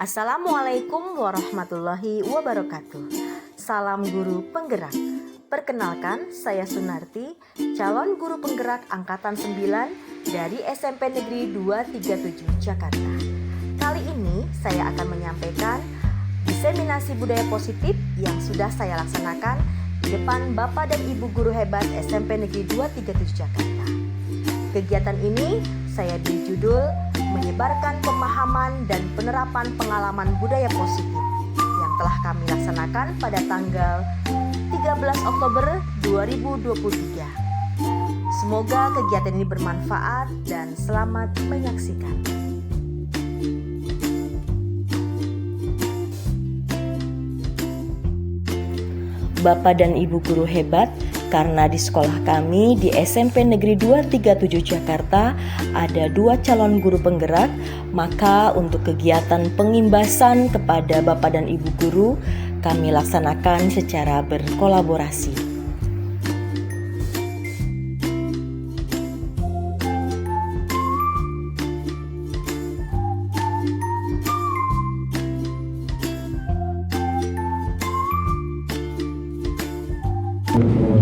Assalamualaikum warahmatullahi wabarakatuh. Salam guru penggerak. Perkenalkan, saya Sunarti, calon guru penggerak angkatan 9 dari SMP Negeri 237 Jakarta. Kali ini saya akan menyampaikan diseminasi budaya positif yang sudah saya laksanakan di depan Bapak dan Ibu guru hebat SMP Negeri 237 Jakarta. Kegiatan ini saya beri judul menyebarkan pemahaman dan penerapan pengalaman budaya positif yang telah kami laksanakan pada tanggal 13 Oktober 2023. Semoga kegiatan ini bermanfaat dan selamat menyaksikan. Bapak dan Ibu guru hebat, karena di sekolah kami di SMP Negeri 237 Jakarta ada 2 calon guru penggerak, maka untuk kegiatan pengimbasan kepada Bapak dan Ibu guru kami laksanakan secara berkolaborasi.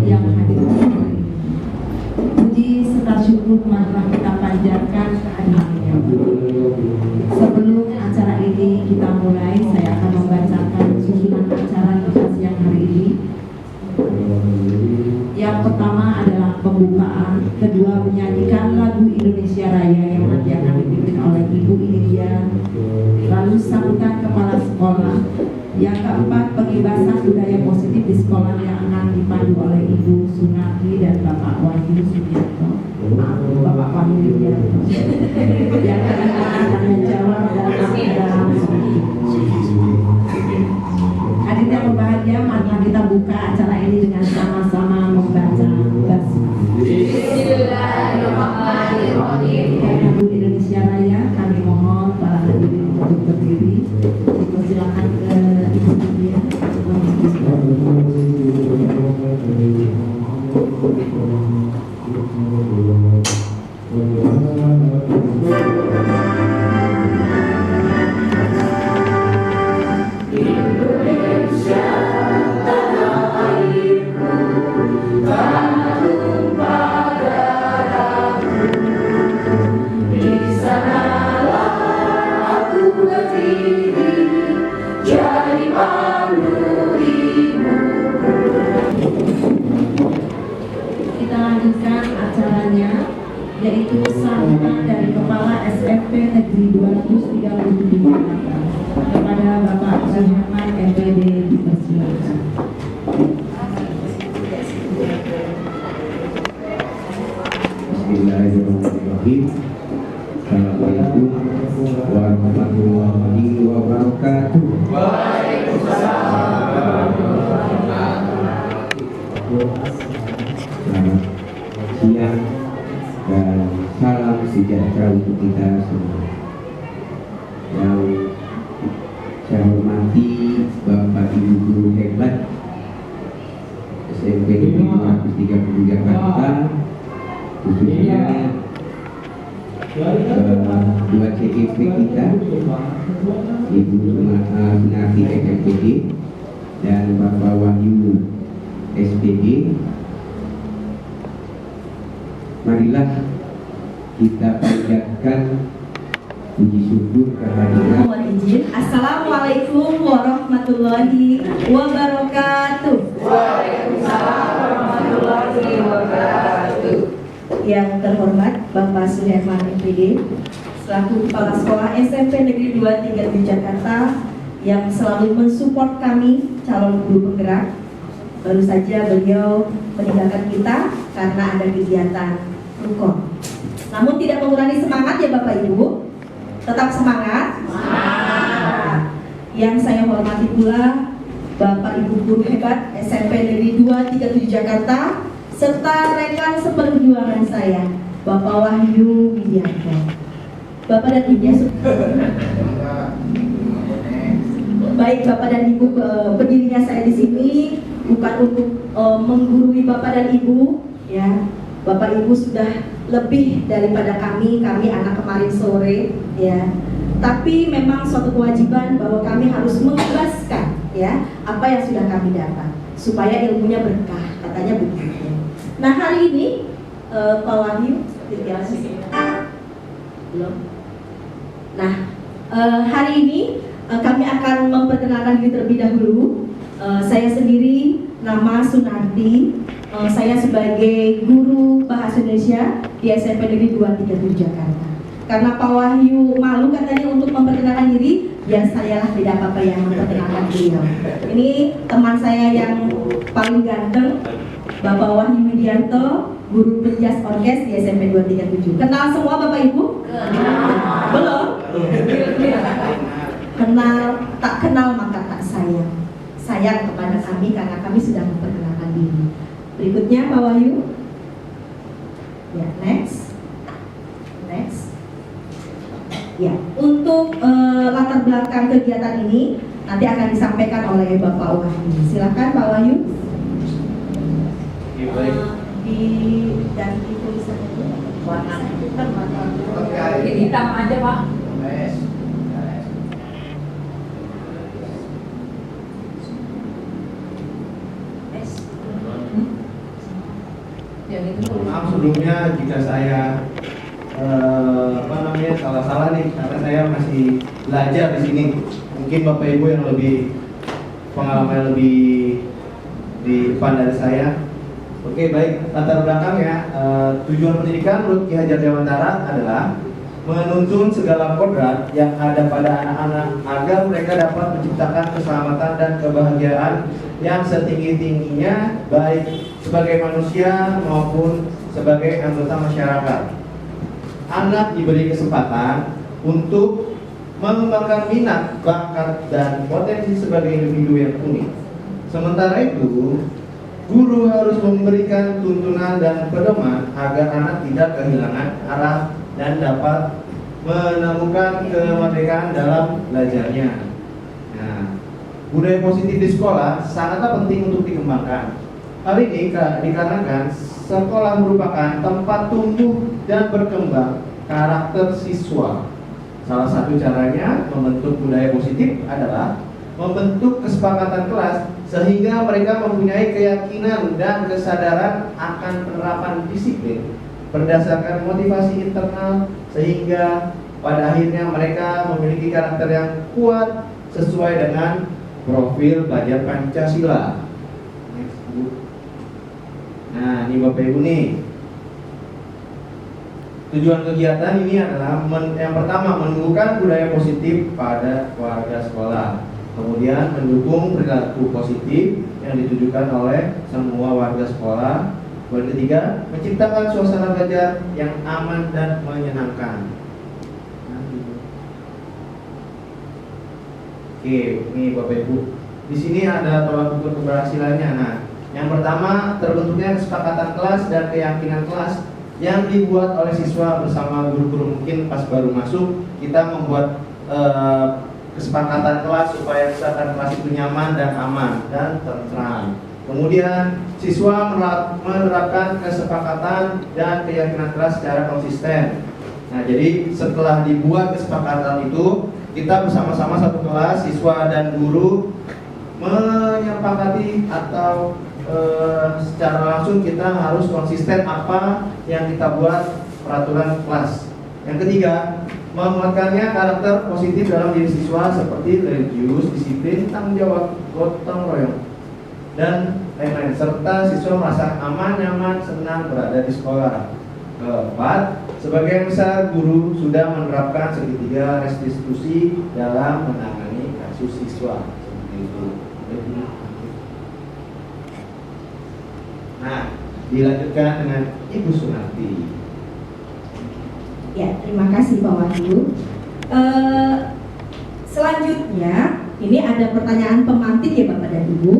Yang hadir puji serta syukur marilah kita panjatkan kehadirannya. Sebelum acara ini kita mulai, saya akan membacakan susunan acara kita siang hari ini. Yang pertama adalah pembukaan, kedua menyanyikan lagu Indonesia Raya yang nanti akan dipimpin oleh Ibu Inidia, lalu sambutan kepala sekolah. Yang keempat, pengibasan budaya positif di sekolah yang akan dipandu oleh Ibu Sunarti dan Bapak Wahyu Subianto. Bapak Wahyu Subianto. Yang kelima akan menjawab dan hadir yang berbahagia, marilah kita buka acara ini dengan sama-sama membaca Bismillahirrahmanirrahim. Lagu Indonesia Raya, kami mohon para hadirin untuk berdiri. Silakan ke Ibu Inidia. Acaranya yaitu sambutan dari Kepala SMP Negeri 237 Jakarta kepada Bapak Rahman MPD, dipersilakan. Bismillahirrahmanirrahim. Assalamualaikum warahmatullahi wabarakatuh. Waalaikumsalam warahmatullahi wabarakatuh. Siang dan salam sejahtera untuk kita semua. Yang saya hormati Bapak Ibu guru hebat SMP Negeri 237 Jakarta, khususnya 2 CEP kita, Ibu Sunarti SMPD dan Bapak Wahyu SPD. Marilah kita panjatkan puji syukur kehadiran. Assalamualaikum warahmatullahi wabarakatuh. Waalaikumsalam warahmatullahi wabarakatuh. Yang terhormat Bapak Suherman MPD selaku Kepala Sekolah SMP Negeri 237 Jakarta yang selalu mensupport kami calon guru penggerak. Baru saja beliau meninggalkan kita karena ada kegiatan rukun. Namun tidak mengurangi semangat ya Bapak Ibu. Tetap semangat. Yang saya hormati pula Bapak Ibu guru hebat SMP Negeri 237 Jakarta serta rekan seperjuangan saya Bapak Wahyu Widianto. Bapak dan Ibu, baik Bapak dan Ibu, berdirinya saya di sini bukan untuk menggurui Bapak dan Ibu, ya. Bapak Ibu sudah lebih daripada kami anak kemarin sore, ya. tapi memang suatu kewajiban bahwa kami harus mengikhlaskan ya apa yang sudah kami dapat supaya ilmunya berkah, katanya begitu. Nah hari ini Pak Wahyu belum. Nah hari ini kami akan memperkenalkan diri terlebih dahulu. Saya sendiri nama Sunarti. Saya sebagai guru Bahasa Indonesia di SMP Negeri 237 Jakarta. Karena Pak Wahyu malu katanya untuk memperkenalkan diri, ya sayalah tidak apa-apa yang memperkenalkan beliau. Ini teman saya yang paling ganteng, Bapak Wahyu Widianto, guru penjas orkes di SMP 237. Kenal semua Bapak Ibu? Belum? Kenal, tak kenal maka tak sayang. Sayang kepada kami karena kami sudah memperkenalkan diri. Berikutnya Pak Wahyu. Ya, next. Ya, untuk latar belakang kegiatan ini nanti akan disampaikan oleh Bapak Wahyu. Silakan Pak Wahyu. Di tulisannya itu warna hitam aja Pak. Maaf sebelumnya jika saya salah nih, karena saya masih belajar di sini. Mungkin Bapak Ibu yang lebih pengalaman lebih di depan dari saya. Oke, baik, latar belakang ya. Tujuan pendidikan menurut Ki Hajar Dewantara adalah menuntun segala kodrat yang ada pada anak-anak agar mereka dapat menciptakan keselamatan dan kebahagiaan yang setinggi-tingginya baik sebagai manusia maupun sebagai anggota masyarakat. Anak diberi kesempatan untuk mengembangkan minat, bakat, dan potensi sebagai individu yang unik. Sementara itu, guru harus memberikan tuntunan dan pedoman agar anak tidak kehilangan arah dan dapat menemukan kemerdekaan dalam belajarnya. Nah, budaya positif di sekolah sangatlah penting untuk dikembangkan. Hal ini dikarenakan sekolah merupakan tempat tumbuh dan berkembang karakter siswa. Salah satu caranya membentuk budaya positif adalah membentuk kesepakatan kelas sehingga mereka mempunyai keyakinan dan kesadaran akan penerapan disiplin berdasarkan motivasi internal sehingga pada akhirnya mereka memiliki karakter yang kuat sesuai dengan profil belajar Pancasila. Nah, ini Bapak Ibu nih. Tujuan kegiatan ini adalah yang pertama menumbuhkan budaya positif pada warga sekolah. Kemudian mendukung perilaku positif yang ditujukan oleh semua warga sekolah. Yang ketiga, menciptakan suasana belajar yang aman dan menyenangkan. Oke, ini Bapak Ibu. Di sini ada tolak ukur keberhasilannya. Nah, yang pertama terbentuknya kesepakatan kelas dan keyakinan kelas yang dibuat oleh siswa bersama guru-guru. Mungkin pas baru masuk kita membuat kesepakatan kelas supaya kesepakatan kelas itu nyaman dan aman dan tentram. Kemudian siswa menerapkan kesepakatan dan keyakinan kelas secara konsisten. Nah, jadi setelah dibuat kesepakatan itu, kita bersama-sama satu kelas, siswa dan guru menyepakati atau secara langsung kita harus konsisten apa yang kita buat peraturan kelas. Yang ketiga, menguatkannya karakter positif dalam diri siswa seperti religius, disiplin, tanggung jawab, gotong royong, dan lain-lain, serta siswa merasa aman, nyaman, senang berada di sekolah. Keempat, sebagian besar guru sudah menerapkan segitiga restitusi dalam menangani kasus siswa. Seperti itu. Nah, dilanjutkan dengan Ibu Sunarti. Ya, terima kasih Pak Wahyu. Selanjutnya, ini ada pertanyaan pemantik ya Bapak dan Ibu.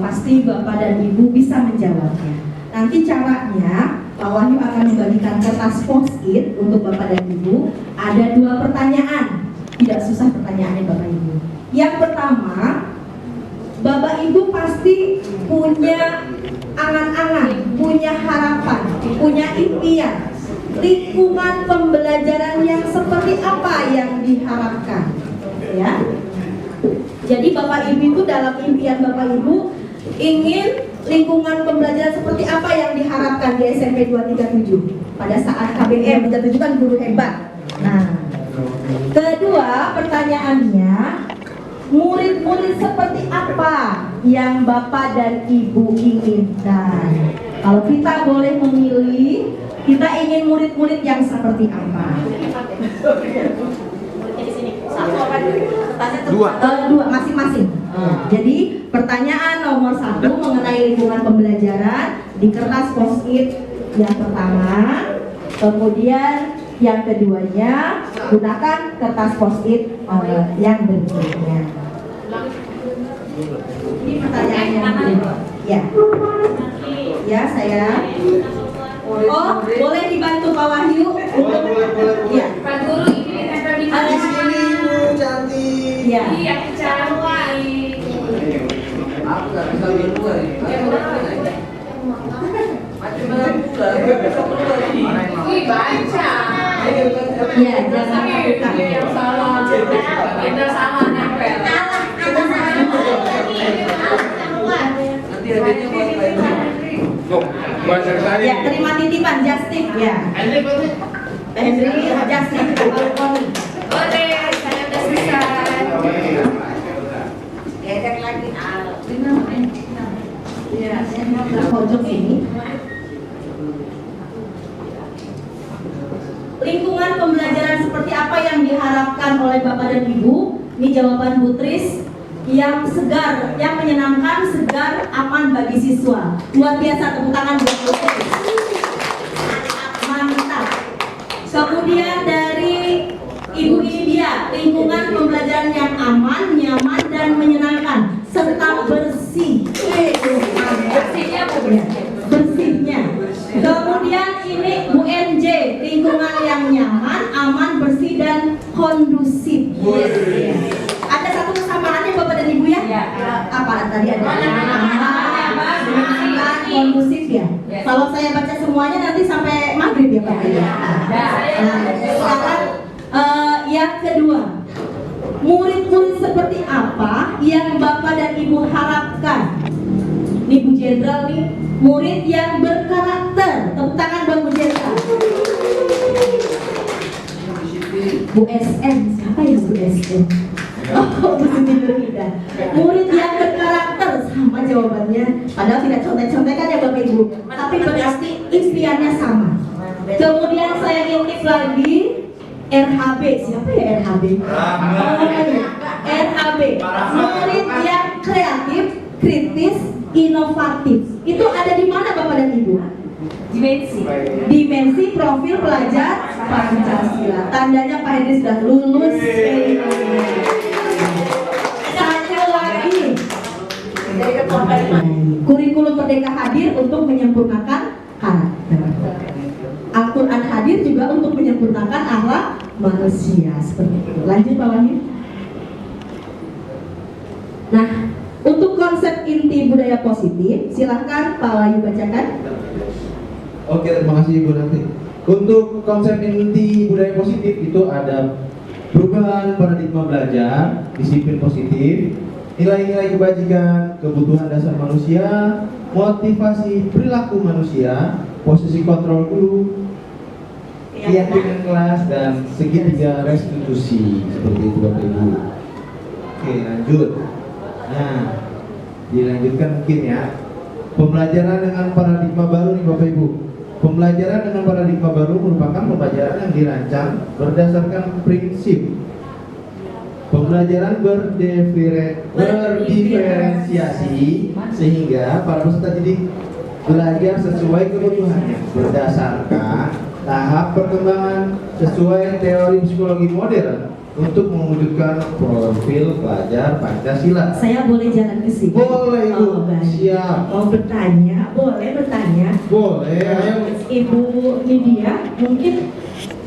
Pasti Bapak dan Ibu bisa menjawabnya. Nanti caranya, Pak Wahyu akan membagikan kertas post-it untuk Bapak dan Ibu. Ada 2 pertanyaan, tidak susah pertanyaannya Bapak Ibu. Yang pertama, Bapak Ibu pasti punya angan-angan, punya harapan, punya impian lingkungan pembelajaran yang seperti apa yang diharapkan, ya. Jadi Bapak Ibu itu dalam impian Bapak Ibu ingin lingkungan pembelajaran seperti apa yang diharapkan di SMP 237 pada saat KBM. 237 kan guru hebat. Nah, kedua pertanyaannya, murid-murid seperti apa yang Bapak dan Ibu inginkan? Kalau kita boleh memilih, kita ingin murid-murid yang seperti apa? Dua masing-masing. Jadi pertanyaan nomor 1 mengenai lingkungan pembelajaran di kertas post-it yang pertama, kemudian yang keduanya gunakan kertas post-it yang berikutnya. Ini pertanyaannya. Ya. Ya, saya. Oh, boleh dibantu Pak Wahyu untuk ya. Pak Guru ini tempel di Ada Sini Bu cantik. ya. Iya, cantik. Aku nggak bisa lihat dua ini. Wih, baca. Ya, jangan lakukan. Yang salah. Kita sama nempel. Nanti adanya mau Ya, terima titipan Justin ya. Henry Justin. Boleh, saya udah selesai. Gedek lagi. Ya, saya mau ke pojok sini. Lingkungan pembelajaran seperti apa yang diharapkan oleh Bapak dan Ibu? Ini jawaban Bu Tris. Yang segar, yang menyenangkan, segar, aman bagi siswa. Luar biasa, tepuk tangan buat Bu Tris. Mantap. Kemudian dari Ibu ini dia, lingkungan pembelajaran yang aman, nyaman, dan menyenangkan serta bersih. Bersihnya Bu. Ya, bersihnya. Kemudian ini Bu NJ, lingkungan yang nyaman, aman, bersih, dan kondusif. Ya. Ada satu kesamaannya Bapak dan Ibu ya? Ya. Apa tadi ada? Aman, kondusif ya. Kalau saya baca semuanya nanti sampai maghrib ya Pak ya. Nah, sekarang yang kedua, murid-murid seperti apa yang Bapak dan Ibu harapkan? Ini Bu Jenderal nih, murid yang berkarakter. Tepuk tangan buat Bu Jenderal. Bu SM, siapa ya Bu SM? Oh, Bu Siti Nurhida. Murid yang berkarakter, sama jawabannya. Padahal tidak contek-contekan ya Bapak Ibu, tapi berarti impiannya sama. Kemudian saya intip lagi RHB, siapa ya RHB? RHB, murid yang kreatif, kritis, inovatif. Itu ada di mana Bapak dan Ibu? Dimensi profil pelajar Pancasila. Tandanya Pak Henry sudah lulus. Satu lagi, kurikulum Merdeka hadir untuk menyempurnakan karakter. Al-Quran hadir juga untuk menyempurnakan akhlak manusia. Seperti itu. Lanjut Pak Wahyu. Nah, untuk konsep inti budaya positif, silahkan Pak Wahyu bacakan. Oke, terima kasih Ibu Nanti. Untuk konsep inti budaya positif itu ada perubahan paradigma belajar, disiplin positif, nilai-nilai kebajikan, kebutuhan dasar manusia, motivasi perilaku manusia, posisi kontrol guru, keyakinan kelas, dan segitiga restitusi. Seperti itu Bapak Ibu. Oke, lanjut. Nah, dilanjutkan mungkin ya. Pembelajaran dengan paradigma baru nih Bapak Ibu. Pembelajaran dengan paradigma baru merupakan pembelajaran yang dirancang berdasarkan prinsip pembelajaran berdiferensiasi sehingga para peserta didik belajar sesuai kebutuhannya berdasarkan tahap perkembangan sesuai teori psikologi modern untuk mewujudkan profil pelajar Pancasila. Saya boleh jalan ke sini? Boleh Ibu. Oh, baik. Siap. Mau bertanya? Boleh bertanya. Boleh. Ayo. Ibu Nidia mungkin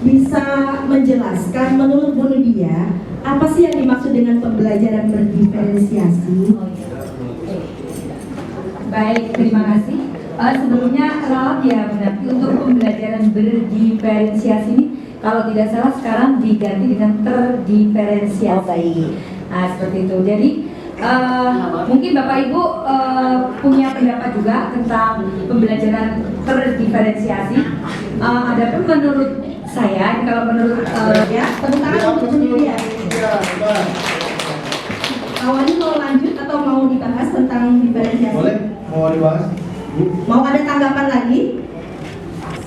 bisa menjelaskan menurut Bu Nidia apa sih yang dimaksud dengan pembelajaran berdiferensiasi? Baik, terima kasih. Sebelumnya ralat ya berarti untuk pembelajaran berdiferensiasi ini kalau tidak salah sekarang diganti dengan terdiferensiasi. Oh, baik. Nah seperti itu. Jadi mungkin Bapak Ibu punya pendapat juga tentang pembelajaran terdiferensiasi. Adapun menurut saya, kalau menurut Ya, tepuk tangan untuk Bu Lydia. Awalnya mau lanjut atau mau dibahas tentang diferensiasi? Boleh? Mau dibahas? Bu? Mau ada tanggapan lagi?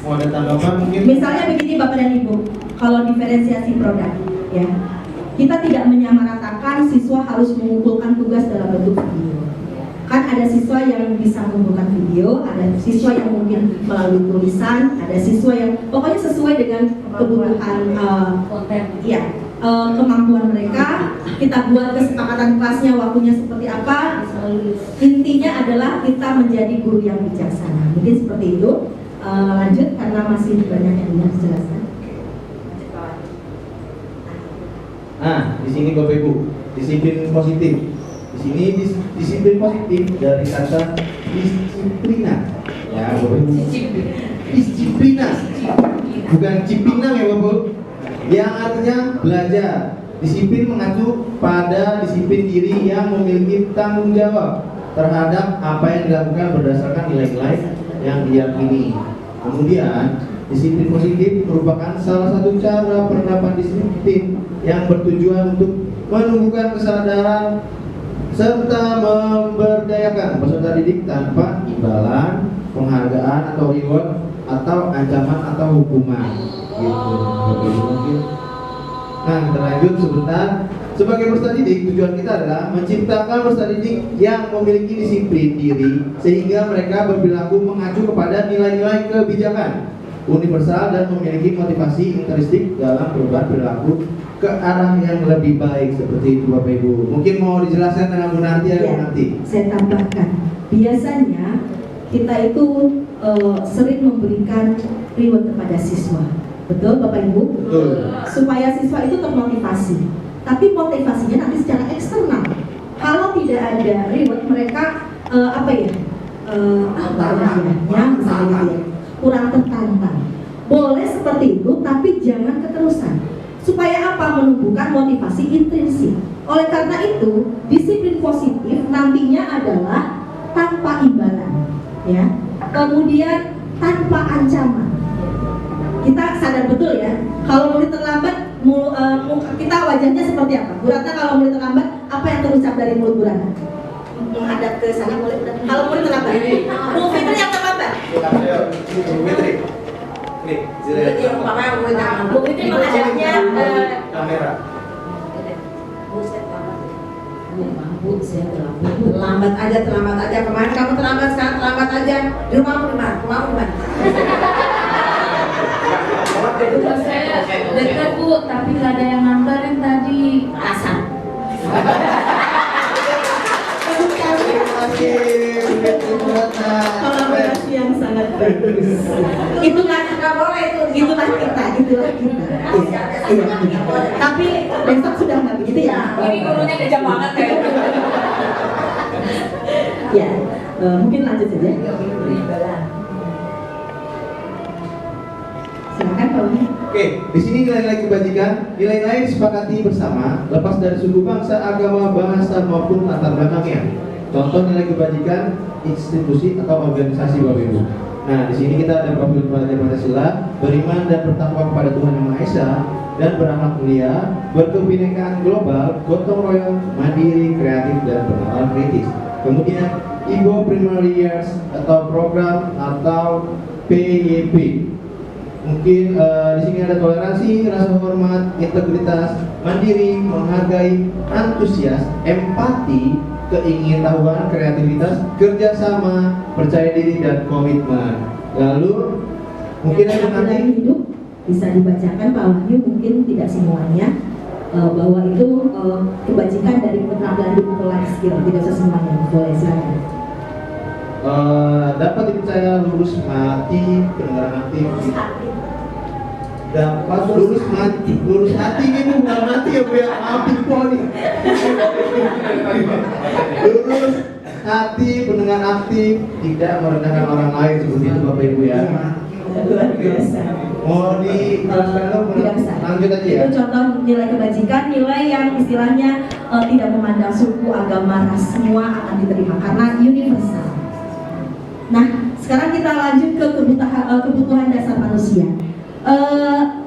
Mau ada tanggapan mungkin? Misalnya begini Bapak dan Ibu, kalau diferensiasi produk, ya, kita tidak menyamaratakan siswa harus mengumpulkan tugas dalam bentuk video. Kan ada siswa yang bisa mengumpulkan video, ada siswa yang mungkin melalui tulisan, ada siswa yang pokoknya sesuai dengan kebutuhan konten, ya, kemampuan mereka. Kita buat kesepakatan kelasnya, waktunya seperti apa. Intinya adalah kita menjadi guru yang bijaksana. Mungkin seperti itu. Lanjut karena masih banyak yang harus dijelaskan. Nah, di sini Bapak Ibu, disiplin positif. Di sini disiplin positif dari kata disiplina. Ya, Bapak Ibu. Disiplina. Bukan cipinang ya, Bapak. Yang artinya belajar. Disiplin mengacu pada disiplin diri yang memiliki tanggung jawab terhadap apa yang dilakukan berdasarkan nilai-nilai yang diyakini. Kemudian, disiplin positif merupakan salah satu cara penerapan disiplin yang bertujuan untuk menumbuhkan kesadaran serta memberdayakan peserta didik tanpa imbalan, penghargaan atau reward atau ancaman atau hukuman. Gitu. Nah, kita lanjut sebentar. Sebagai peserta didik, tujuan kita adalah menciptakan peserta didik yang memiliki disiplin diri sehingga mereka berperilaku mengacu kepada nilai-nilai kebijakan universal dan memiliki motivasi intrinsik dalam perubahan perilaku ke arah yang lebih baik. Seperti itu Bapak Ibu. Mungkin mau dijelaskan dengan Bu Narti ya, Bu Narti? Saya tambahkan, biasanya kita itu sering memberikan reward kepada siswa. Betul Bapak Ibu? Betul. Supaya siswa itu termotivasi. Tapi motivasinya nanti secara eksternal. Kalau tidak ada reward, mereka kurang tertantang. Boleh seperti itu, tapi jangan keterusan. Supaya apa? Menumbuhkan motivasi intrinsik. Oleh karena itu, disiplin positif nantinya adalah tanpa imbalan, ya. Kemudian tanpa ancaman. Kita sadar betul ya, kalau murid terlambat, kita wajahnya seperti apa? Bu Ratna, kalau murid terlambat, apa yang terucap dari mulut Bu Ratna? Menghadap ke sana boleh. Kalau murid terlambat, Bu Fitri yang terlambat. Bu Fitri. Nih, Bu Fitri menghadapnya ke kamera. terlambat aja. Kemarin kamu terlambat, sekarang terlambat aja. Di rumahmu di mana? Rumah saya dekat Bu, tapi nggak ada yang nganterin tadi. Asal. Kolaborasi yang sangat bagus. Itulah kita. Iya. Tapi besok sudah nggak begitu ya. Ini gurunya kejam banget ya. Ya, mungkin lanjut saja. Silakan Pak Uni. Oke, di sini nilai-nilai kebajikan, nilai-nilai disepakati bersama, lepas dari suku bangsa, agama, bahasa maupun latar belakangnya. Contoh nilai kebajikan institusi atau organisasi Bapak Ibu. Nah, di sini kita ada profil pelajar Pancasila, beriman dan bertakwa kepada Tuhan Yang Maha Esa dan berakhlak mulia, berkebinekaan global, gotong royong, mandiri, kreatif dan bernalar kritis. Kemudian Ibo Primary Years atau program atau PYP. Mungkin di sini ada toleransi, rasa hormat, integritas, mandiri, menghargai, antusias, empati, keingintahuan, kreativitas, kerjasama, percaya diri dan komitmen. Lalu mungkin ada nanti hidup bisa dibacakan Pak Wahyu, mungkin tidak semuanya bahwa itu kebajikan dari keterampilan hidup untuk life skill, tidak semuanya. Boleh silakan. Dapat dipercaya lurus mati, pendengaran hati, dapat lurus hati ini bukan mati ya Bu ya, maafin poli. Lurus aktif, pendengar aktif, tidak merendahkan orang lain seperti itu Bapak Ibu ya. Luar biasa. Mau dijelaskan dong? Tidak bisa. Lanjut aja ya. Itu contoh nilai kebajikan, nilai yang istilahnya tidak memandang suku, agama, ras, semua akan diterima karena universal. Nah, sekarang kita lanjut ke kebutuhan dasar manusia.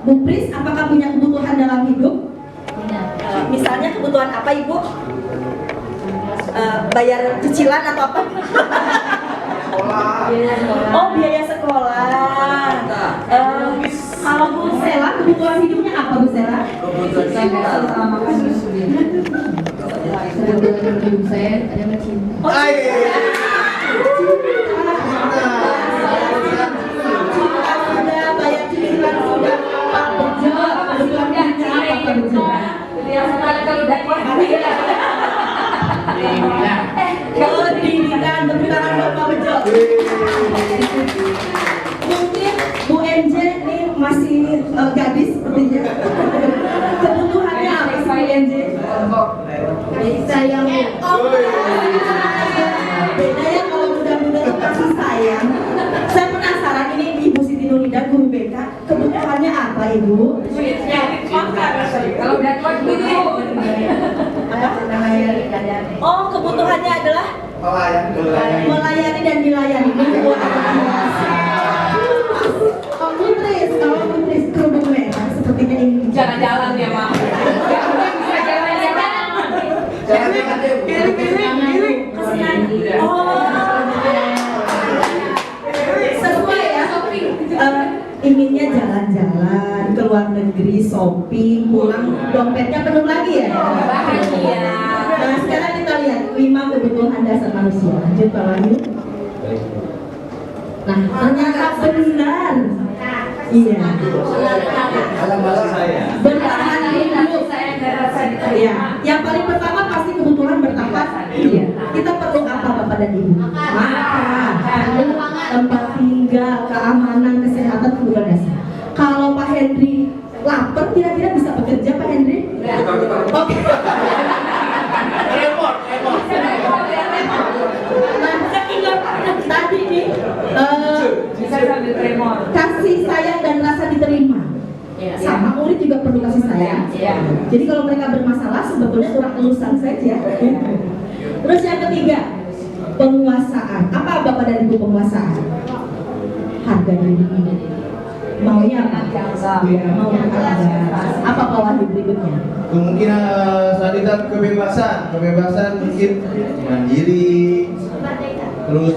Bu Pris, apakah punya kebutuhan dalam hidup? Misalnya kebutuhan apa Ibu? Bayar cicilan atau apa? Oh, biaya sekolah. Kalau Bu Sela, kebutuhan hidupnya apa Bu Sela? Kebetulan hidup saya ada mencinta. Oh, sudah bayar cicilan sudah Pak Bejo. Kebutuhan hidupnya apa Pak Bejo? Kalau pendidikan, tepuk tangan Bapak Bejo. Mungkin Bu MJ ini masih gadis sepertinya. Kebutuhannya apa sih Bu MJ? Sayang. Beda ya kalau muda-muda itu kasih sayang. Saya penasaran ini Ibu Siti Nurida, guru BK, kebutuhannya apa Ibu? Kalau udah tua gitu. Oh, kebutuhannya adalah melayani dan dilayani. Oh, Putris, kalau Putris kerudung merah sepertinya ini Jalan-jalan ya, Mak. Ya udah bisa jalan-jalan. Kiri. Oh, sesuai ya. Inginnya jalan-jalan ke luar negeri, shopping, pulang dompetnya penuh lagi ya. Bahagia. Nah, sekarang kita lihat 5 kebutuhan dasar manusia. Lanjut Pak Wahyu. Nah, ternyata benar. Iya. Bertahan hidup. Iya. Yang paling pertama pasti kebutuhan bertahan hidup. Kita perlu apa Bapak dan Ibu? Makan, tempat tinggal, keamanan, kesehatan, kebutuhan dasar. Kalau Pak Henry lapar, kira-kira bisa bekerja Pak Henry? Oke. Tadi nih Bisa sambil tremor. kasih sayang dan rasa diterima. Sama murid juga perlu kasih sayang. Iya. Jadi kalau mereka bermasalah sebetulnya kurang elusan saja. Terus yang ketiga, penguasaan. Apa Bapak dan Ibu penguasaan? Harga diri. Maunya apa? Ya, mau berharga. Apa Pak Wahyu berikutnya? Kemungkinan saat kebebasan mungkin mandiri, terus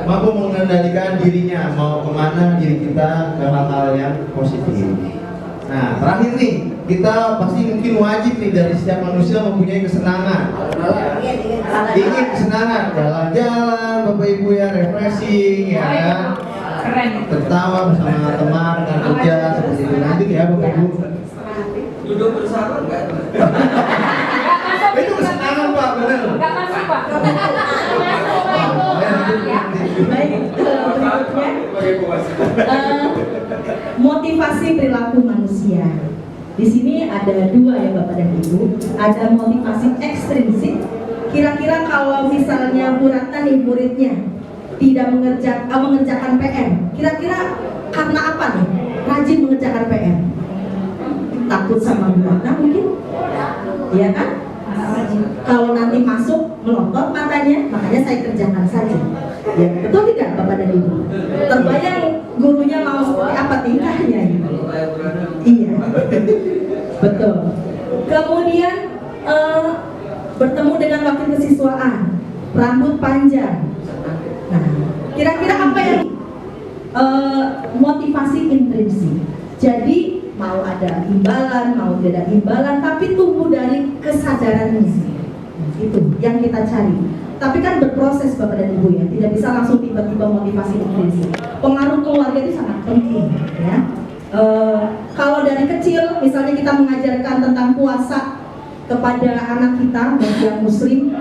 mampu mengendalikan dirinya, mau kemana diri kita ke hal-hal yang positif. Nah, terakhir nih, kita pasti mungkin wajib nih dari setiap manusia mempunyai kesenangan. Ingin kesenangan, jalan-jalan, Bapak Ibu ya, refreshing, ya kan? Keren. Tertawa bersama teman, rekan kerja, seperti itu. Lanjut ya Bapak Ibu. Duduk bersama enggak? Itu kesenangan Pak, benar. Enggak masuk, Pak. Baik, berikutnya motivasi perilaku manusia. Di sini ada 2 ya Bapak dan Ibu. Ada motivasi ekstrinsik. Kira-kira kalau misalnya Bu Ratna nih muridnya tidak mengerjakan PR, kira-kira karena apa nih? Rajin mengerjakan PR. Takut sama Bu Ratna mungkin? Iya kan? Kalau nanti masuk melotot matanya, makanya saya kerjakan saja. Ya, betul tidak Bapak dan Ibu? Terbayang gurunya mau seperti apa tingkahnya? Iya, betul. Kemudian bertemu dengan wakil kesiswaan, rambut panjang. Nah, kira-kira apa yang motivasi intrinsik? Jadi mau ada imbalan, mau tidak ada imbalan, tapi tumbuh dari kesadarannya. Itu yang kita cari. Tapi kan berproses Bapak dan Ibu ya, tidak bisa langsung tiba-tiba motivasi intrinsik. Pengaruh keluarga itu sangat penting ya. Kalau dari kecil misalnya kita mengajarkan tentang puasa kepada anak kita bagi yang muslim,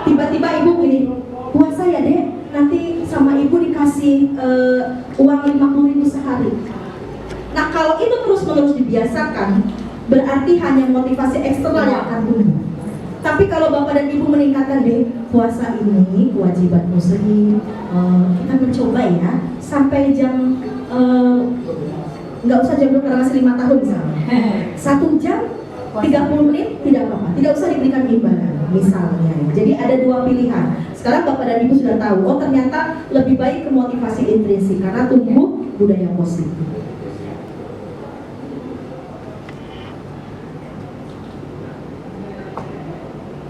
tiba-tiba ibu gini, puasa ya dek, nanti sama ibu dikasih uang 50.000 sehari. Nah kalau itu terus-menerus dibiasakan, berarti hanya motivasi eksternal yang akan tumbuh. Tapi kalau Bapak dan Ibu meningkatkan deh, puasa ini kewajiban muslim, kita mencoba ya sampai jam nggak usah jam 2 karena masih 5 tahun misalnya. 1 jam 30 menit tidak apa-apa, tidak usah diberikan imbalan misalnya. Jadi ada 2 pilihan. Sekarang Bapak dan Ibu sudah tahu, oh ternyata lebih baik ke motivasi intrinsik karena tumbuh budaya positif.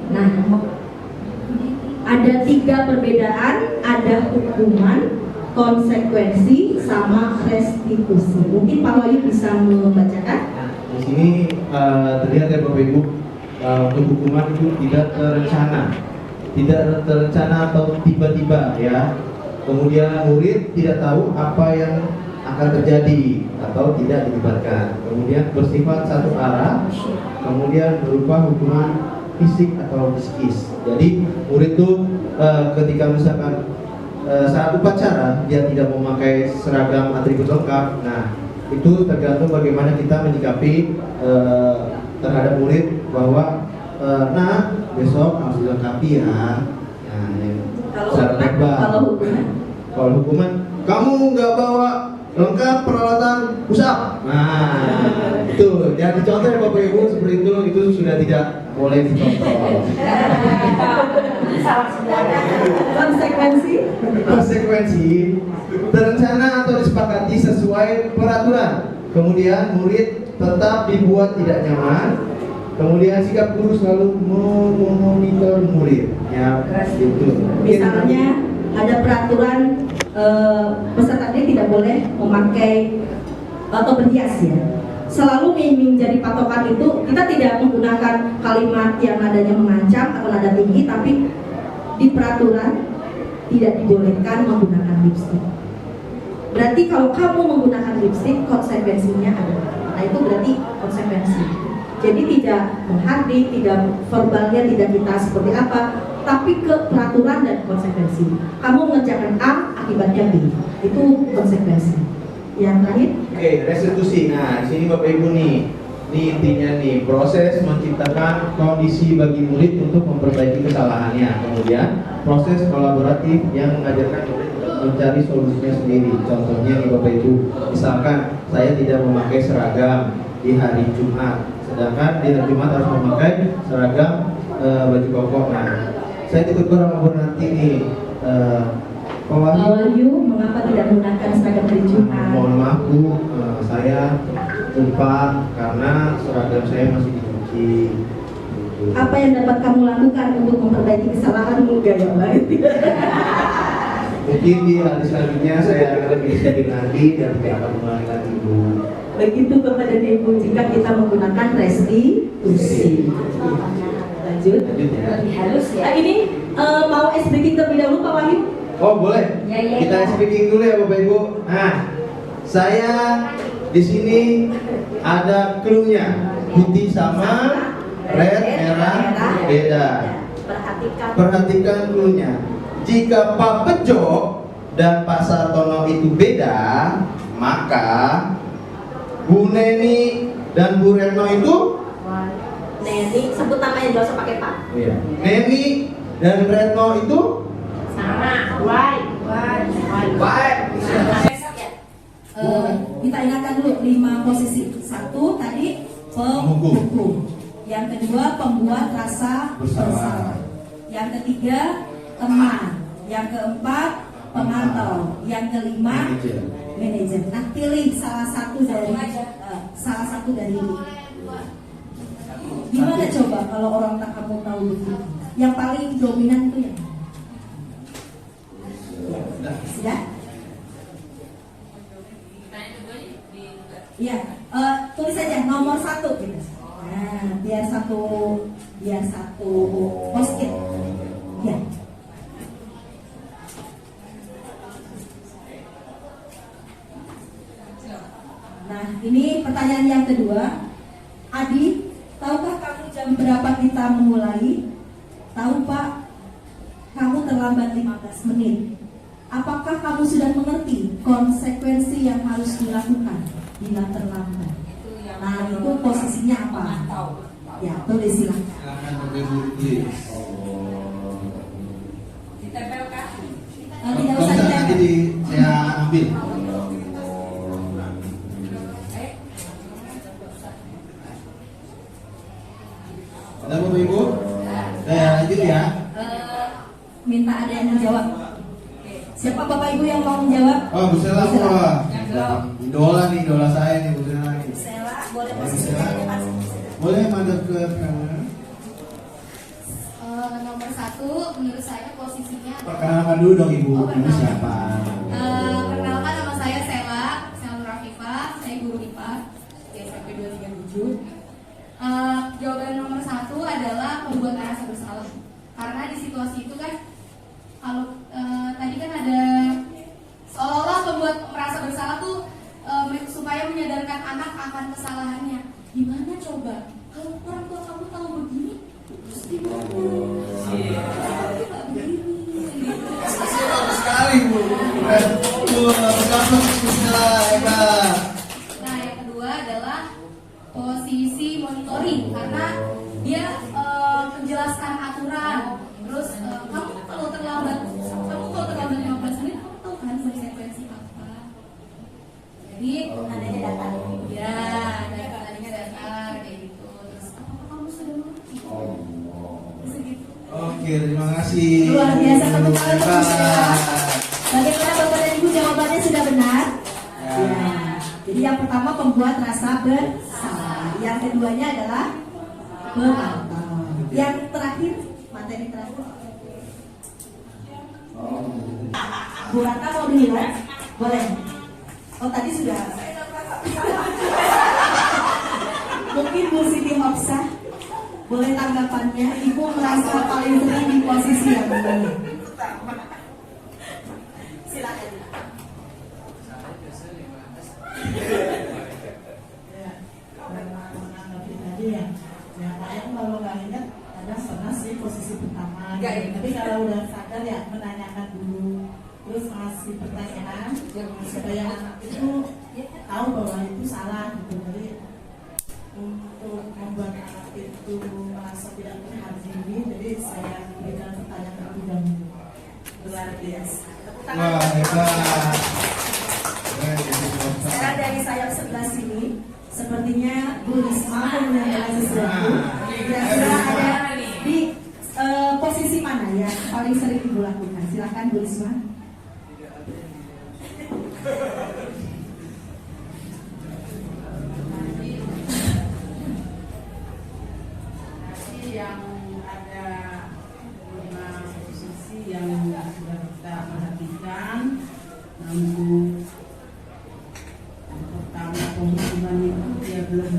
Nah, ada 3 perbedaan, ada hukuman, konsekuensi, sama restitusi. Mungkin Pak Wahyu bisa membacakan? Di sini terlihat ya Bapak Ibu, untuk hukuman itu tidak terencana atau tiba-tiba ya. Kemudian murid tidak tahu apa yang akan terjadi atau tidak dilibatkan. Kemudian bersifat satu arah, kemudian berupa hukuman fisik atau psikis. Jadi murid itu ketika misalkan saat upacara dia tidak memakai seragam atribut lengkap, nah itu tergantung bagaimana kita menyikapi terhadap murid bahwa nah besok harus dilengkapi ya. Kalau hukuman kamu nggak bawa lengkap peralatan pusat, nah itu jangan dicontoh ya Bapak Ibu seperti itu sudah tidak boleh dicontoh. Konsekuensi terencana atau disepakati sesuai peraturan. Kemudian murid tetap dibuat tidak nyaman. Kemudian sikap guru selalu memonitor murid. Ya, itu. Misalnya ada peraturan peserta didik tidak boleh memakai atau berhias ya. Selalu menjadi patokan itu, kita tidak menggunakan kalimat yang nadanya mengancam atau nada tinggi, tapi di peraturan tidak dibolehkan menggunakan lipstik. Berarti kalau kamu menggunakan lipstik, konsekuensinya ada. Nah itu berarti konsekuensi. Jadi tidak menghardik, tidak verbalnya tidak kita seperti apa, tapi ke peraturan dan konsekuensi. Kamu mengerjakan A, akibatnya B. Itu konsekuensi. Yang terakhir? Oke, restitusi. Nah, di sini Bapak Ibu nih, ini intinya nih, proses menciptakan kondisi bagi murid untuk memperbaiki kesalahannya. Kemudian proses kolaboratif yang mengajarkan murid untuk mencari solusinya sendiri. Contohnya nih Bapak Ibu, misalkan saya tidak memakai seragam di hari Jumat, sedangkan di hari Jumat harus memakai seragam baju koko. Nah, saya ditegur sama Bu nanti nih, Pak Wahyu, mengapa tidak menggunakan seragam hari Jumat? Mohon maaf Bu, saya lupa karena seragam saya masih dicuci. Apa yang dapat kamu lakukan untuk memperbaiki kesalahanmu? Gaya banget. Mungkin di hari selanjutnya saya akan lebih disiplin lagi dan tidak akan mengulangi lagi Bu. Begitu Bapak dan Ibu, jika kita menggunakan restitusi. Lanjut. Ya. Lebih halus ya. Nah, ini mau speaking terlebih dahulu Pak Wahyu? Oh boleh. Ya. Kita speaking dulu ya Bapak Ibu. Nah, saya di sini ada clue-nya. Putih sama red, merah, beda. Perhatikan clue-nya. Jika Pak Bejo dan Pak Sartono itu beda, maka Bu Neni dan Bu Retno itu Neni, sebut namanya, gak usah pakai Pak. iya. Neni dan Retno itu Sama, baik. Kita ingatkan dulu 5 posisi. 1 tadi penghukum. Yang kedua pembuat rasa bersalah. Yang ketiga teman. Yang keempat pemantau. Yang kelima manajer. Nah pilih salah satu dari ini. Gimana coba kalau orang tak kamu tahu begitu? Yang paling dominan itu yang sudah? Iya, tulis saja nomor 1 gitu. Nah, biar satu post-it. Ya. Nah, ini pertanyaan yang kedua. Adi, tahukah kamu jam berapa kita memulai? Tahu Pak, kamu terlambat 15 menit. Apakah kamu sudah mengerti konsekuensi yang harus dilakukan bila terlambat? Nah, itu posisinya apa? Ya, tulis silakan. Silakan Bapak Ibu tulis. Ditempelkan. Tidak usah ditempel. Saya ambil. Ada Bapak Ibu? Lanjut ya. Minta ada yang menjawab. Siapa Bapak Ibu yang mau menjawab? Oh, Bu Sela, idola nih, idola saya nih, Bu Sela nih. Sela, boleh posisinya di depan. Boleh madep ke kamera. Nomor 1 menurut saya posisinya Perkenalkan dulu dong Ibu, Ibu siapa? perkenalkan nama saya Sela Nurafifah, saya guru IPA di SMP 237. Jawaban nomor 1 adalah membuat rasa bersalah. Karena di situasi itu kan kalau tadi kan ada seolah-olah membuat merasa bersalah tuh supaya menyadarkan anak akan kesalahannya. Gimana coba kalau orang tua kamu tahu begini terus gimana? Nggak begini. Bagus sekali Bu. Bagus Bu Sela, hebat. Nah, yang kedua adalah posisi monitoring karena dia menjelaskan aturan. Terus kamu kalau terlambat 15 menit kamu tahu kan konsekuensi apa. Jadi adanya data. Ya, adanya data kayak gitu. Terus apakah kamu sudah mengerti? Segitu. Oke, terima kasih. Luar biasa, tepuk tangan untuk Bu Sela. Hebat. Bagaimana Bapak dan Ibu, jawabannya sudah benar? Ya. Ya. Jadi yang pertama pembuat rasa bersalah. Yang keduanya adalah penonton. Yang terakhir, materi terakhir. Bu Rata mau dilihat? Boleh. Oh tadi sudah. Mungkin Bu Siti Hopsah boleh tanggapannya. Ibu merasa paling sering di posisi yang mana? Silakan. Ya, kayaknya kalau nggak ingat kadang pernah sih posisi pertama. Nggak ingat. Tapi kalau udah sadar ya menanyakan dulu, terus ngasih pertanyaan supaya anak itu tahu bahwa itu salah gitu. Jadi untuk membuat anak itu merasa tidak terhargai, jadi saya berikan pertanyaan terlebih dahulu. Luar biasa. Wah, hebat. Sekarang dari sayap sebelah sini, sepertinya Bu Risma menyampaikan sesuatu. Kira-kira ada di posisi mana ya paling sering Ibu lakukan? Silakan Bu Risma. Yang ada 5 posisi yang sudah kita perhatikan. Namun yang pertama pemukiman itu dia belum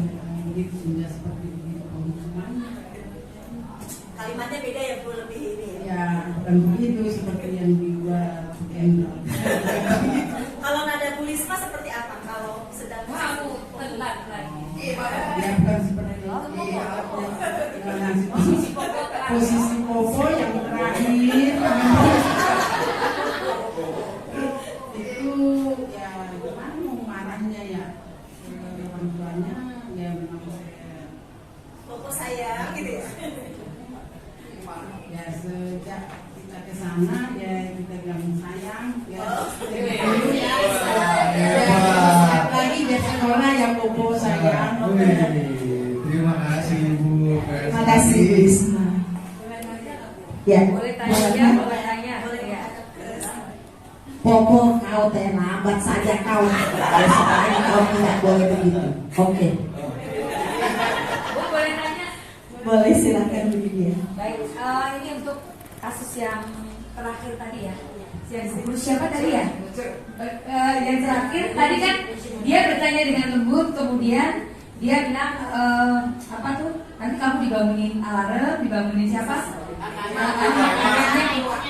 mirip sehingga seperti begitu pemukiman. Kalimatnya beda ya Bu, lebih ini. Ya bukan begitu seperti yang dibuat Kendall. Kalau nada Bu Risma seperti apa? Kalau sedang Aku telat lagi. Ya bukan seperti itu. Posisi popo yang terakhir itu ya gimana mau marahnya ya orang tuanya ya memang saya Popo sayang gitu ya. ya sejak kita ke sana ya kita bilang sayang ya Hebat. lagi di sekolah yang popo sayang. Terima kasih Ibu. Terima kasih Bu Risma. Ya. Boleh tanya, boleh tanya. Ya. Popo kau teh lambat saja kau. Sekarang kau tidak boleh begitu. Oke. Bu boleh tanya? Boleh silakan Bu Lydia. Baik, ini untuk kasus yang terakhir tadi ya. Yang guru siapa tadi ya? Yang terakhir tadi kan dia bertanya dengan lembut, kemudian dia bilang apa tuh? Nanti kamu dibangunin alarm, dibangunin siapa?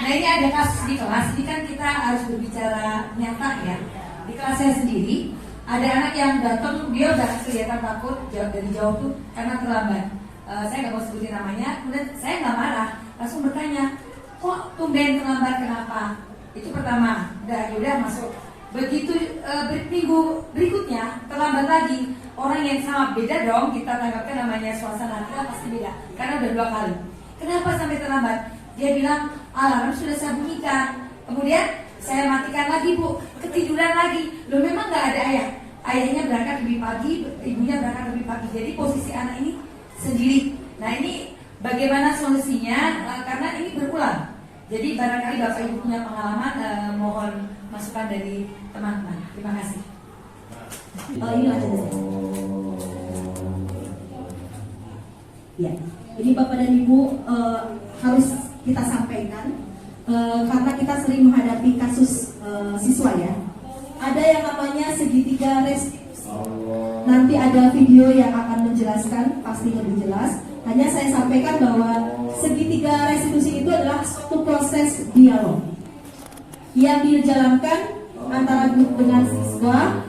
Nah ini ada kasus di kelas. Ini kan kita harus berbicara nyata ya. Di kelas saya sendiri ada anak yang datang, dia udah kelihatan takut dari jauh tuh karena terlambat. Saya nggak mau sebutin namanya. Kemudian saya nggak marah, langsung bertanya, kok tumben terlambat kenapa? Itu pertama. Udah masuk. begitu minggu berikutnya terlambat lagi, orang yang sama beda dong, kita tanggapkan namanya suasana hati pasti beda karena udah 2 kali. Kenapa sampai terlambat? Dia bilang alarm sudah saya bunyikan, kemudian saya matikan lagi Bu, ketiduran lagi. Loh memang nggak ada ayah, ayahnya berangkat lebih pagi, ibunya berangkat lebih pagi, jadi posisi anak ini sendiri. Nah ini bagaimana solusinya? Karena ini berulang. Jadi barangkali Bapak Ibu punya pengalaman, mohon masukan dari teman-teman. Terima kasih. Ini aja saya. Ya, ini Bapak dan Ibu harus kita sampaikan karena kita sering menghadapi kasus siswa ya. Ada yang namanya segitiga restitusi. Nanti ada video yang akan menjelaskan, pasti lebih jelas. Hanya saya sampaikan bahwa segitiga restitusi itu adalah suatu proses dialog yang dijalankan antara guru dengan siswa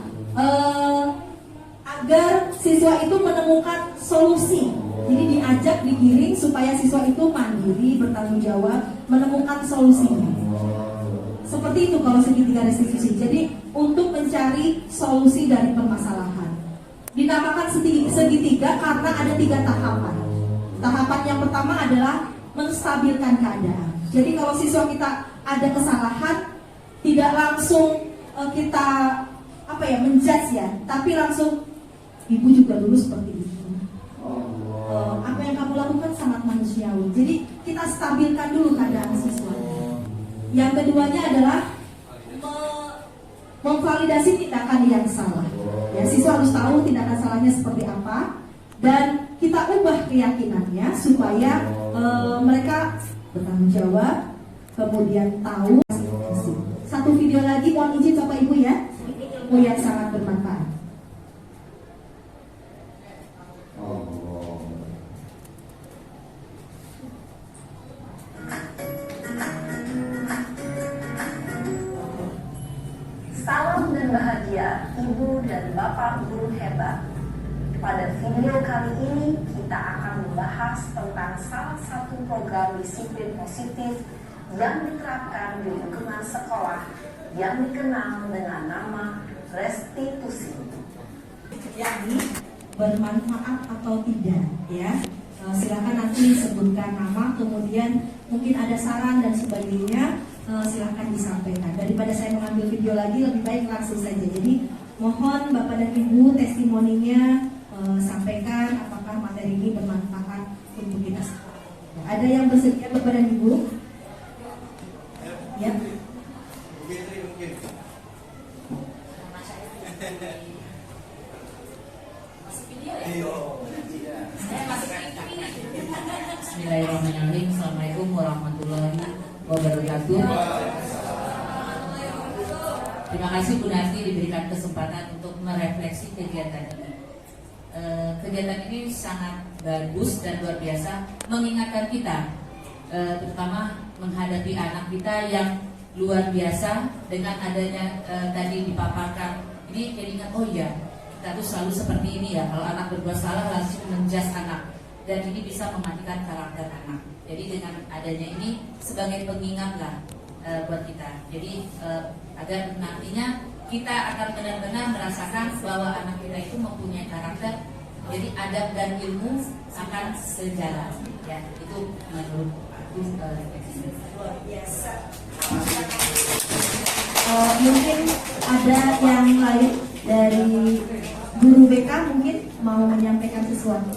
agar siswa itu menemukan solusi. Jadi diajak, digiring supaya siswa itu mandiri, bertanggung jawab, menemukan solusinya. Seperti itu kalau segitiga restitusi. Jadi untuk mencari solusi dari permasalahan. Dinamakan segitiga karena ada 3 tahapan. Tahapan yang pertama adalah menstabilkan keadaan. Jadi kalau siswa kita ada kesalahan, tidak langsung kita menjudge ya, tapi langsung ibu juga dulu seperti itu. Apa yang kamu lakukan sangat manusiawi. Jadi kita stabilkan dulu keadaan siswa. Yang keduanya adalah memvalidasi tindakan yang salah. Ya, siswa harus tahu tindakan salahnya seperti apa dan kita ubah keyakinannya supaya mereka bertanggung jawab, kemudian tahu. Satu video lagi, mohon izin Bapak Ibu ya, ini ilmu yang sangat bermanfaat. Salam dan bahagia Ibu dan Bapak guru hebat. Pada video kali ini kita akan membahas tentang salah satu program disiplin positif yang diterapkan di lingkungan sekolah yang dikenal dengan nama restitusi. Yakni bermanfaat atau tidak ya. Silakan nanti sebutkan nama, kemudian mungkin ada saran dan sebagainya, silakan disampaikan. Daripada saya mengambil video lagi, lebih baik langsung saja. Jadi mohon Bapak dan Ibu testimoninya sampaikan apakah materi ini bermanfaat untuk kita semua. Ada yang bersedia Bapak dan Ibu? Ya. Mungkin. Bismillahirrahmanirrahim. Assalamualaikum warahmatullahi wabarakatuh. Terima kasih Bu Narti diberikan kesempatan untuk merefleksi kegiatan ini. Kegiatan ini sangat bagus dan luar biasa, mengingatkan kita terutama menghadapi anak kita yang luar biasa dengan adanya tadi dipaparkan. Ini jadi ingat, oh iya, kita tuh selalu seperti ini ya, kalau anak berbuat salah langsung menjas anak, dan ini bisa mematikan karakter anak. Jadi dengan adanya ini sebagai pengingat lah buat kita. Jadi agar nantinya kita akan benar-benar merasakan bahwa anak kita itu mempunyai karakter. Jadi adab dan ilmu akan sejalan. Ya, itu menurut aku Luar biasa. Mungkin ada yang lain dari guru BK mungkin mau menyampaikan sesuatu.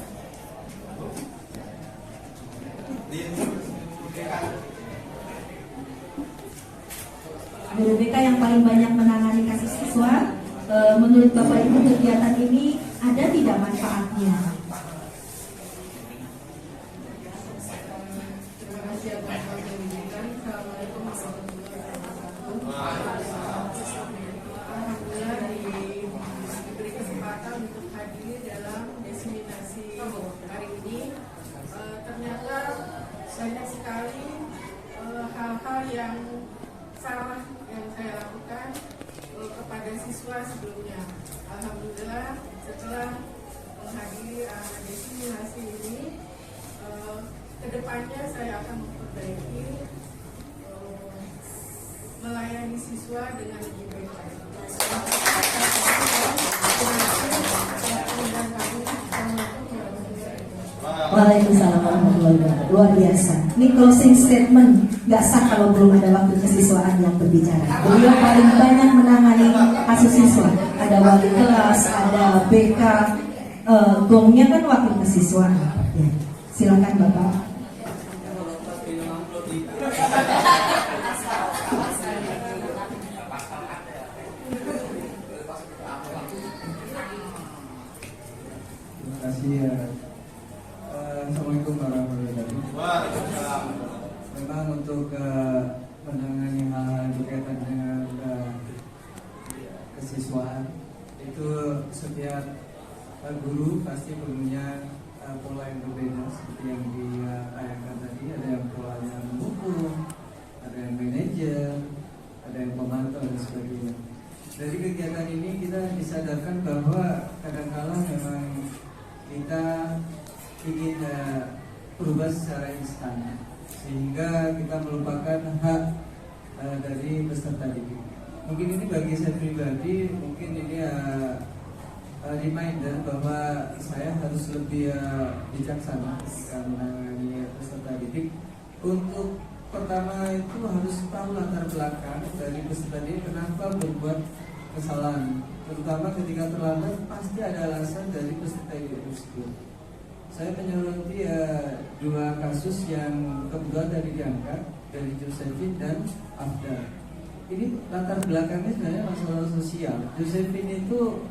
Guru BK yang paling banyak menangani kasus siswa, menurut Bapak Ibu kegiatan ini ada tidak manfaatnya? Terima kasih atas pendidikan. Assalamualaikum warahmatullahi wabarakatuh. Alhamdulillah diberi kesempatan untuk hadir dalam diseminasi hari ini. Ternyata banyak sekali hal-hal yang salah yang saya lakukan kepada siswa sebelumnya. Alhamdulillah setelah menghadiri diseminasi ini, kedepannya saya akan memperbaiki melayani siswa dengan lebih baik lagi. Waalaikumsalam warahmatullahi wabarakatuh. Luar biasa. Ini closing statement. Gak sah kalau belum ada waktu kesiswaan yang berbicara. Beliau paling banyak menangani kasus siswa. Ada wali kelas, ada BK. Gongnya kan wakil kesiswaan. Ya. Silakan Bapak. Terima kasih ya. Assalamualaikum warahmatullahi wabarakatuh. Memang untuk menangani hal-hal berkaitan dengan kesiswaan itu setiap guru pasti punya pola yang berbeda seperti yang ditayangkan tadi. Ada yang polanya mendukung, ada yang manajer, ada yang pemantau dan sebagainya. Dari kegiatan ini kita disadarkan bahwa kadang-kadang memang kita ingin berubah secara instan sehingga kita melupakan hak dari peserta didik. Mungkin ini bagi saya pribadi, mungkin ini reminder bahwa saya harus lebih bijaksana ketika menangani peserta didik. Untuk pertama itu harus tahu latar belakang dari peserta didik kenapa berbuat kesalahan, terutama ketika terlambat pasti ada alasan dari peserta didik tersebut. Saya menyoroti dua kasus yang kebetulan tadi diangkat dari Josephine dan Afdal. Ini latar belakangnya sebenarnya masalah sosial. Josephine itu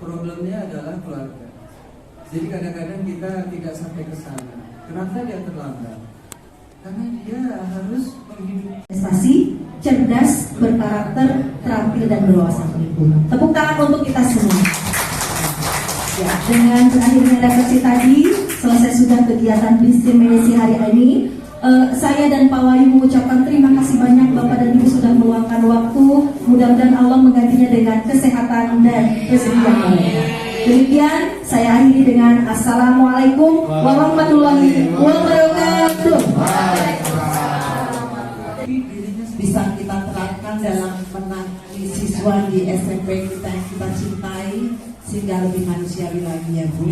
problemnya adalah keluarga. Jadi kadang-kadang kita tidak sampai ke sana. Kenapa dia terlambat? Karena dia harus menghidupi Prestasi, cerdas, berkarakter, terampil dan berwawasan lingkungan. Tepuk tangan untuk kita semua. Ya, dengan berakhirnya refleksi tadi, selesai sudah kegiatan Disseminasi hari ini. Saya dan Pak Wahyu mengucapkan terima kasih banyak Bapak dan Ibu sudah meluangkan waktu. Mudah-mudahan Allah menggantinya dengan kesehatan dan rezeki yang baik. Demikian saya akhiri dengan Assalamualaikum warahmatullahi wabarakatuh. Bisa kita terapkan dalam menangani siswa di SMP kita yang kita cintai sehingga lebih manusiawi lagi ya Bu.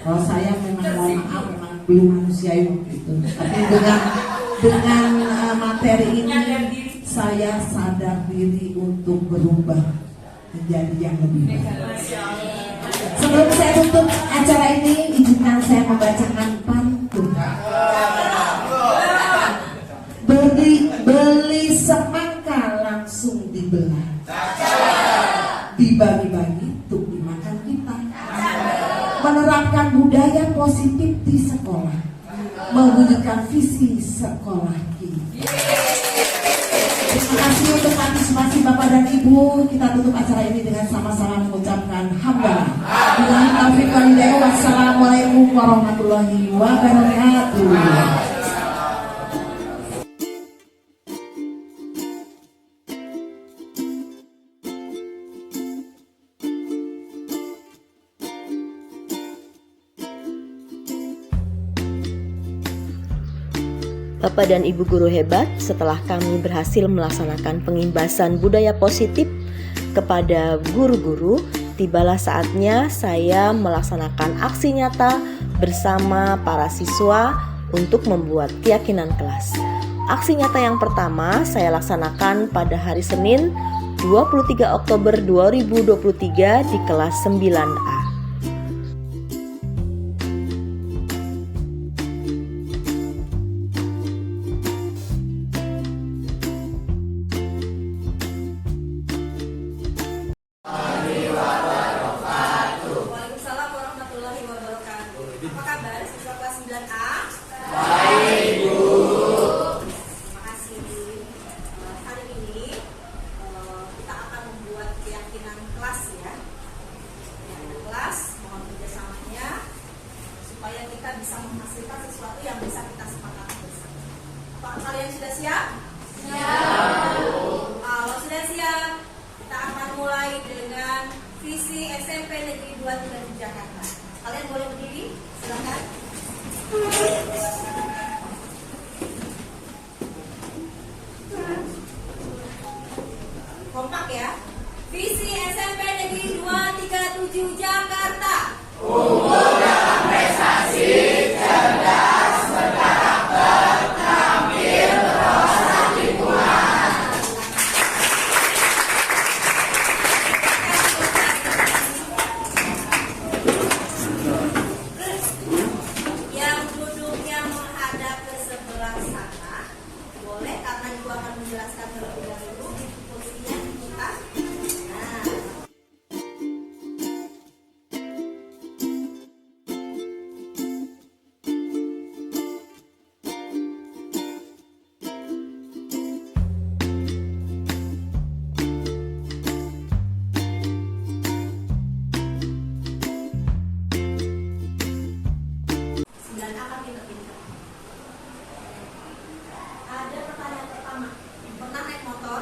Kalau saya memang mohon maaf memang belum manusiawi begitu. Tapi dengan materi ini saya sadar diri untuk berubah menjadi yang lebih baik. Sebelum saya tutup acara ini, izinkan saya membacakan pantun. Beli semangka langsung dibelah, dibagi-bagi untuk dimakan kita. Menerapkan budaya positif di sekolah, mewujudkan visi sekolah kita. Terima kasih untuk partisipasi Bapak dan Ibu. Kita tutup acara ini dengan sama-sama mengucapkan hamdalah. Billahi taufiq wal hidayah. Wassalamualaikum warahmatullahi wabarakatuh. Bapak dan Ibu guru hebat, setelah kami berhasil melaksanakan pengimbasan budaya positif kepada guru-guru, tibalah saatnya saya melaksanakan aksi nyata bersama para siswa untuk membuat keyakinan kelas. Aksi nyata yang pertama saya laksanakan pada hari Senin 23 Oktober 2023 di kelas 9A. Kelas Kompak ya. Visi SMP Negeri 237 Jakarta. Unggul dalam prestasi, cerdas, berkarakter, terampil, terhormat lingkungan. Yang duduknya menghadap ke sebelah sana, boleh karena Ibu akan menjelaskan terlebih dahulu posisinya kita. Nah. Sembilan akan pinter-pinter. Ada pertanyaan pertama. Pernah naik motor?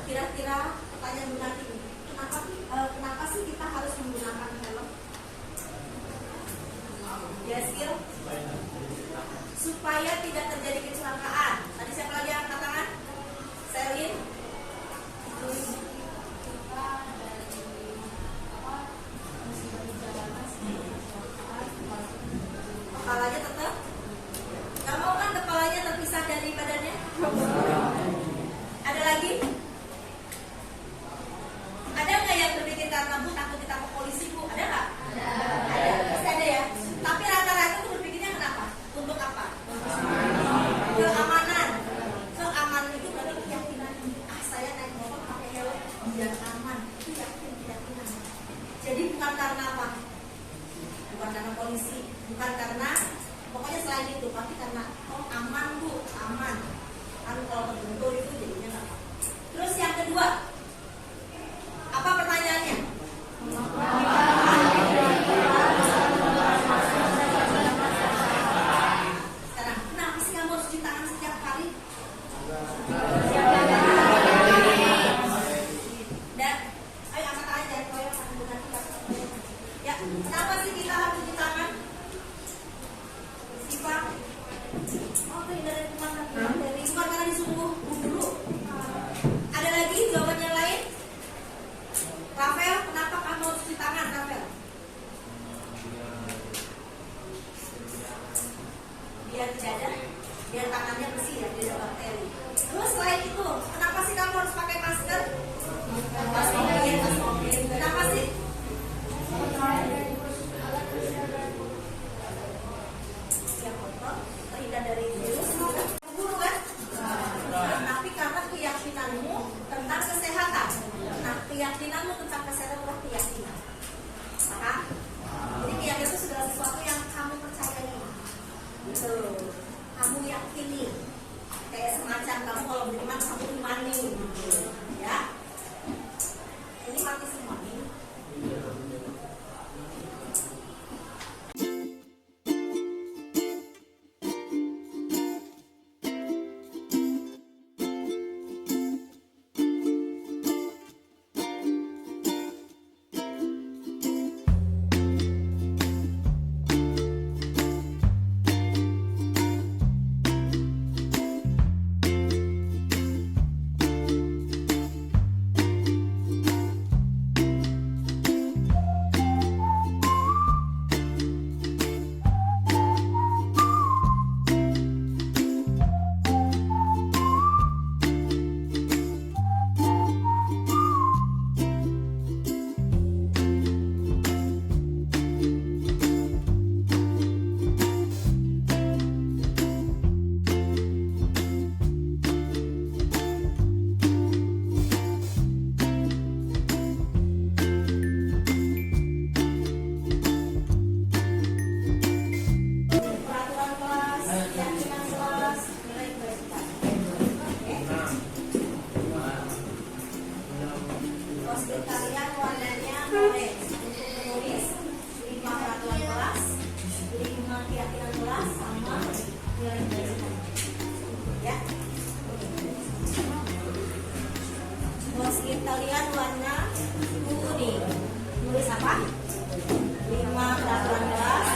Kira-kira pertanyaan Bu Nanti ini, kenapa sih kita harus menggunakan helm? Skill? Supaya tidak terjadi kecelakaan. Tadi siapa lagi yang angkat tangan? Selin? Kepalanya tetap? Gak mau kan kepalanya terpisah dari badannya? Ada lagi? Ada nggak yang berpikir karena Bu takut ditangkap polisi Bu? Ada nggak? Ada. Pasti ada ya. Tapi rata-rata itu berpikirnya kenapa? Untuk apa? Keamanan. Keamanan itu berarti keyakinan. Saya naik motor pakai helm biar aman. Itu keyakinan. Jadi bukan karena apa? Bukan karena polisi, bukan karena pokoknya selain itu, tapi karena aman Bu, aman. Kan kalau terbentur itu jadinya nggak apa. Terus yang kedua, apa pertanyaannya? Sekarang, kenapa sih kamu harus cuci tangan setiap kali? Dan, ayo angkat tangan jangan koyak, ya, kenapa sih kita harus cuci tangan? Siapa? Oh, dari kuman bakteri. Bukan karena disuruh dulu. Ada lagi jawaban yang lain? Rafael, kenapa kamu harus cuci tangan, Rafael? Biar tidak ada, biar tangannya bersih ya, tidak ada bakteri. Terus selain itu, kenapa sih kamu harus pakai masker? Kenapa sih? Yang kotor, terhindar dari virus, keburu kan? Tapi karena keyakinanmu tentang kesehatan. Nah, keyakinanmu tentang kesehatan adalah keyakinan. Paham? Jadi keyakinan itu segala sesuatu yang kamu percayai. Gitu. Kamu yakini. Kayak semacam kamu kalau beriman, kamu imani. Ya? Ini mati semua nih. Kalian warna kuning. Nulis apa? 5 peraturan kelas,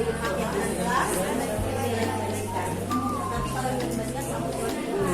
5 keyakinan kelas, nilai kebaikan. Nanti kalau yang dibandingkan sama tuan ya.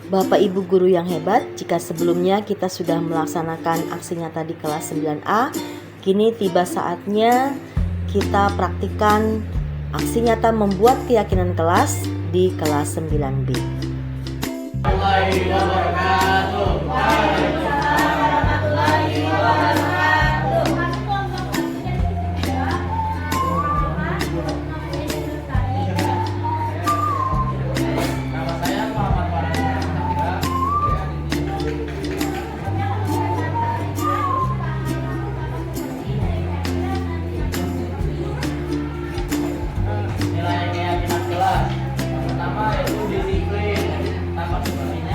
Bapak Ibu guru yang hebat, jika sebelumnya kita sudah melaksanakan aksi nyata di kelas 9A, kini tiba saatnya kita praktikkan aksi nyata membuat keyakinan kelas di kelas 9B. Nilai keyakinan kelas yang pertama yaitu disiplin. Tanpa disiplin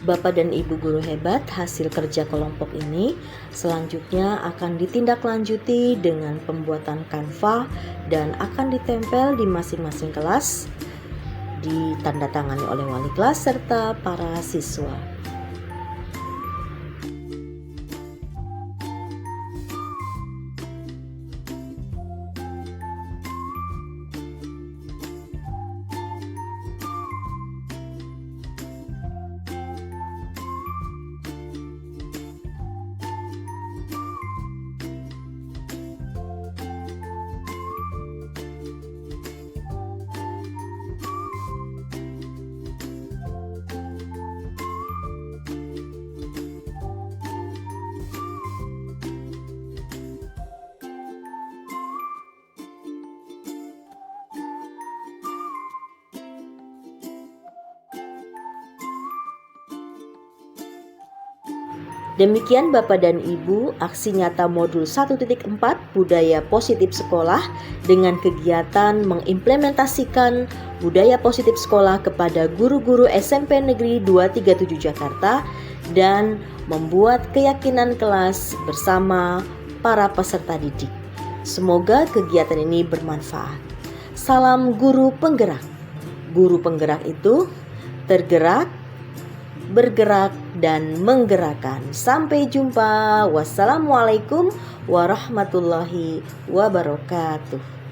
Bapak dan Ibu guru hebat, hasil kerja kelompok ini selanjutnya akan ditindaklanjuti dengan pembuatan kanva dan akan ditempel di masing-masing kelas, ditandatangani oleh wali kelas serta para siswa. Demikian Bapak dan Ibu, aksi nyata modul 1.4 Budaya Positif Sekolah dengan kegiatan mengimplementasikan budaya positif sekolah kepada guru-guru SMP Negeri 237 Jakarta dan membuat keyakinan kelas bersama para peserta didik. Semoga kegiatan ini bermanfaat. Salam guru penggerak. Guru penggerak itu tergerak, bergerak, dan menggerakkan. Sampai jumpa. Wassalamualaikum warahmatullahi wabarakatuh.